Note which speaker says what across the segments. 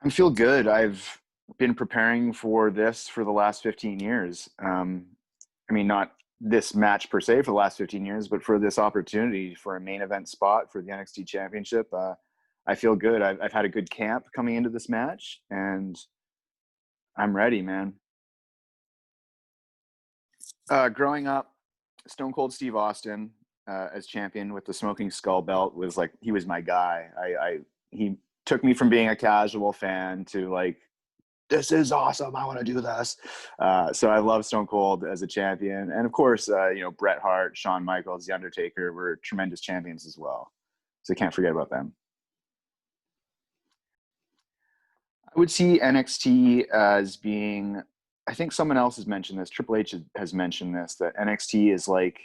Speaker 1: I feel good. I've been preparing for this for the last 15 years. I mean, not this match per se for the last 15 years, but for this opportunity for a main event spot for the NXT Championship. I feel good. I've had a good camp coming into this match, and I'm ready, man. Growing up, Stone Cold Steve Austin as champion with the Smoking Skull belt was like he was my guy. He took me from being a casual fan to like this is awesome. I want to do this. So I love Stone Cold as a champion. And of course, Bret Hart, Shawn Michaels, The Undertaker were tremendous champions as well. So can't forget about them. I would see NXT as being, I think someone else has mentioned this, Triple H has mentioned this, that NXT is like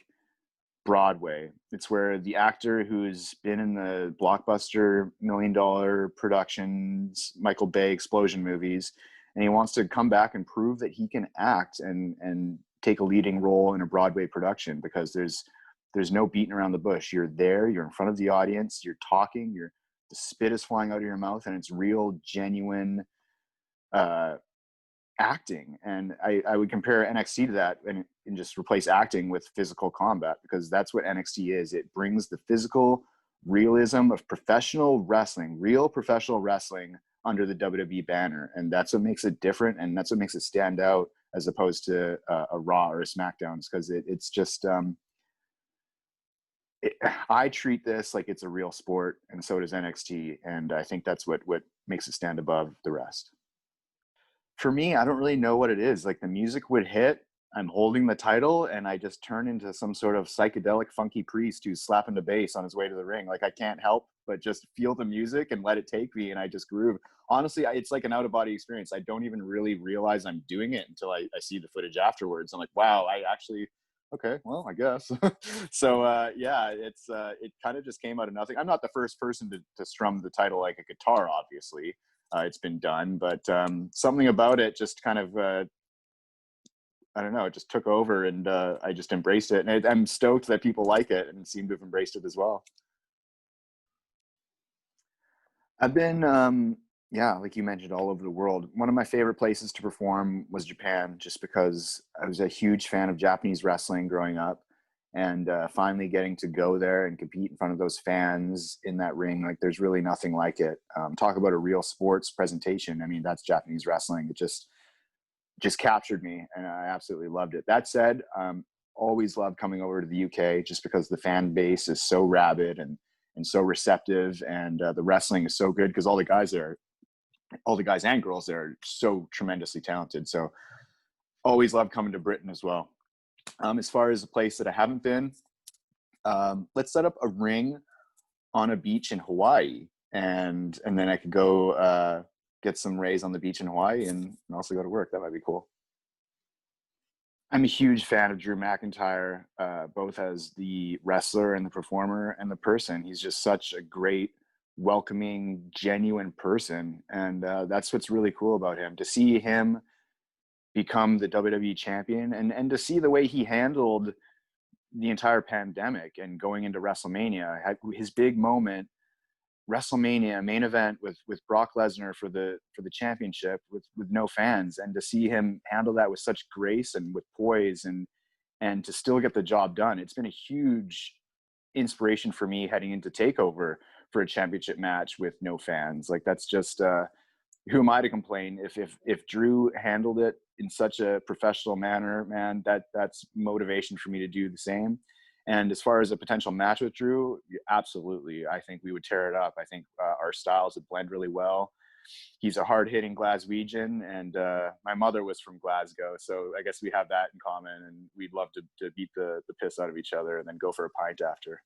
Speaker 1: Broadway. It's where the actor who's been in the blockbuster $1 million productions, Michael Bay explosion movies, and he wants to come back and prove that he can act and take a leading role in a Broadway production, because there's no beating around the bush. You're there, you're in front of the audience, you're talking, the spit is flying out of your mouth, and it's real, genuine acting. And I would compare NXT to that, and just replace acting with physical combat, because that's what NXT is. It brings the physical realism of professional wrestling, real professional wrestling, under the WWE banner. And that's what makes it different, and that's what makes it stand out as opposed to a Raw or a SmackDown, because it's just I treat this like it's a real sport, and so does NXT, and I think that's what makes it stand above the rest. For me, I don't really know what it is. Like, the music would hit, I'm holding the title, and I just turn into some sort of psychedelic funky priest who's slapping the bass on his way to the ring. Like, I can't help but just feel the music and let it take me, and I just groove. Honestly, it's like an out-of-body experience. I don't even really realize I'm doing it until I see the footage afterwards. I'm like, wow, I actually, okay, well, I guess. So yeah, it kind of just came out of nothing. I'm not the first person to strum the title like a guitar, obviously. It's been done, but something about it just kind of I don't know, it just took over, and I just embraced it, and I'm stoked that people like it and seem to have embraced it as well. I've been yeah, like you mentioned, all over the world. One of my favorite places to perform was Japan, just because I was a huge fan of Japanese wrestling growing up, and finally getting to go there and compete in front of those fans in that ring, like, there's really nothing like it. Talk about a real sports presentation. I mean, that's Japanese wrestling. It just captured me, and I absolutely loved it. That said, always loved coming over to the UK, just because the fan base is so rabid and so receptive, and the wrestling is so good, because all the guys and girls there are so tremendously talented. So always love coming to Britain as well. As far as a place that I haven't been, let's set up a ring on a beach in Hawaii, and then I could go get some rays on the beach in Hawaii, and also go to work. That might be cool. I'm a huge fan of Drew McIntyre, both as the wrestler and the performer and the person. He's just such a great, welcoming, genuine person, and that's what's really cool about him. To see him become the WWE champion, and to see the way he handled the entire pandemic and going into WrestleMania, his big moment, WrestleMania main event with Brock Lesnar for the championship with no fans, and to see him handle that with such grace and with poise, and to still get the job done. It's been a huge inspiration for me heading into TakeOver for a championship match with no fans. Like, that's just who am I to complain? If Drew handled it in such a professional manner, man, that's motivation for me to do the same. And as far as a potential match with Drew, absolutely, I think we would tear it up. I think our styles would blend really well. He's a hard-hitting Glaswegian, and my mother was from Glasgow, so I guess we have that in common. And we'd love to beat the piss out of each other and then go for a pint after.